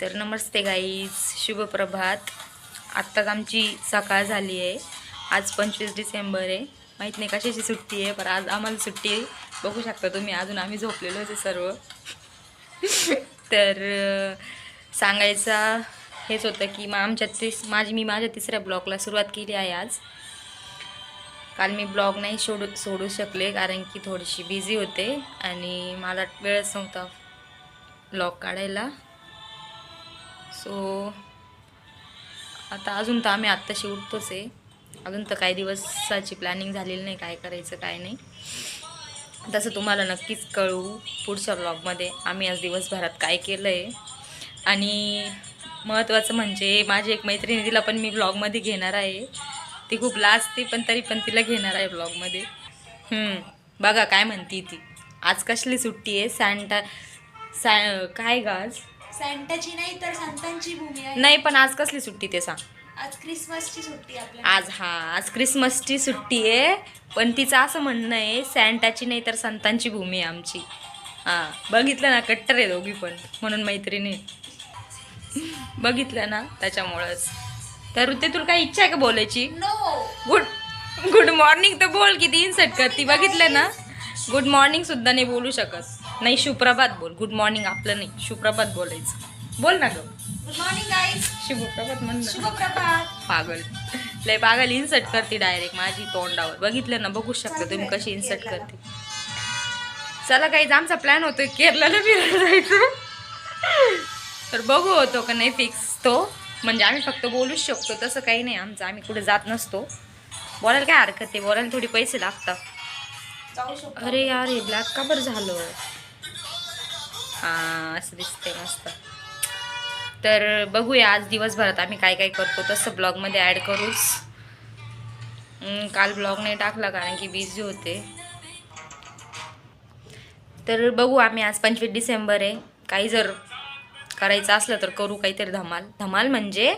तर नमस्ते गाईज, शुभ प्रभात. आत्ताच आमची सकाळ झाली आहे. आज 25 डिसेंबर आहे. माहीत नाही कशाची सुट्टी आहे, पण आज आम्हाला सुट्टी आहे. बघू शकता तुम्ही, अजून आम्ही झोपलेलो आहे सर्व. तर सांगायचा हेच होतं की माझ्या तिसऱ्या ब्लॉगला सुरुवात केली आहे आज. काल मी ब्लॉग नाही सोडू शकले, कारण की थोडीशी बिझी होते आणि मला वेळच नव्हता ब्लॉग काढायला. सो आता अजून तर आम्ही आत्ताशी उठतोच आहे. अजून तर काही दिवसाची प्लॅनिंग झालेली नाही, काय करायचं काय नाही. तसं तुम्हाला नक्कीच कळू पुढच्या ब्लॉगमध्ये आम्ही आज दिवसभरात काय केलं आहे. आणि महत्त्वाचं म्हणजे माझी एक मैत्रिणी, तिला पण मी ब्लॉगमध्ये घेणार आहे. ती खूप लाजते, पण तरी पण तिला घेणार आहे ब्लॉगमध्ये. बघा काय म्हणती ती. आज कसली सुट्टी आहे? काय गाज सॅन्टाची नाही तर संतांची भूमी आहे. नाही, पण आज कसली सुट्टी ते सांग. आज क्रिसमसची सुट्टी आज क्रिसमसची सुट्टी आहे. पण तिचं असं म्हणणं आहे, सॅन्टाची नाही तर संतांची भूमी आहे आमची. बघितलं ना, कट्टर आहे दोघी पण, म्हणून मैत्रिणी. बघितलं ना, त्याच्यामुळंच. तर ते तुला काही इच्छा आहे का बोलायची? नो. गुड मॉर्निंग तर बोल, किती इन्सर्ट करती. बघितलं ना, गुड मॉर्निंग सुद्धा नाही बोलू शकत. नाही, शुप्रभात बोल. गुड मॉर्निंग आपलं नाही, शुप्रभात बोलायचं. बोल ना ग. Good morning guys. शुभप्रभात म्हण. शुभप्रभात. पागल, लय पागल इन्सर्ट करते डायरेक्ट माझी तोंडावर. बघितलं ना, बघू शकता तुम्ही कशी इन्सर्ट करते. चला काही, आमचा प्लॅन होतोय केरळला फिरायला जायचं. तर बघू होतो का नाही फिक्स तो. म्हणजे आम्ही फक्त बोलूच शकतो, तसं काही नाही आमचं. आम्ही कुठे जात नसतो. बोलायला काय हरकत आहे, बोलायला थोडी पैसे लागतात. अरे यार, हे ब्लॅक का बरं झालं? असं दिसतंय मस्त. तर बघूया आज दिवसभरात आम्ही काय काय करतो, तसं ब्लॉगमध्ये ॲड करूच. काल ब्लॉग नाही टाकला कारण की बिझी होते. तर बघू आम्ही, आज 25 डिसेंबर आहे. काही जर करायचं असलं तर करू काहीतरी धमाल म्हणजे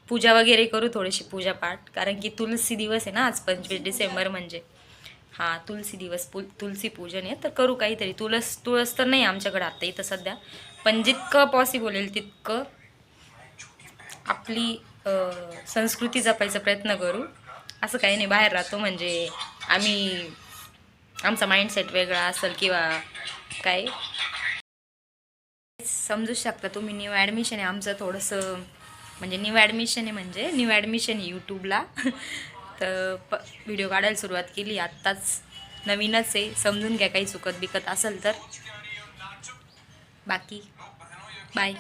पूजा वगैरे करू, थोडीशी पूजापाठ. कारण की तुलसी दिवस आहे ना आज 25 डिसेंबर म्हणजे. तुलसी दिवस, तुलसी पूजन आहे. तर करू काहीतरी. तुळस तर नाही आमच्याकडे आता इथं सध्या, पण जितकं पॉसिबल होईल तितकं आपली संस्कृती जपायचा प्रयत्न करू. असं काही नाही, बाहेर राहतो म्हणजे आमचा माइंडसेट वेगळा असेल किंवा काय, समजू शकता तुम्ही. न्यू ॲडमिशन आहे आमचं थोडंसं, म्हणजे न्यू ॲडमिशन आहे यूट्यूबला. तर व्हिडिओ काढायला सुरुवात केली आत्ताच, नवीनच आहे. समजून घ्या काही चुकत बिकत असेल तर. बाकी बाय.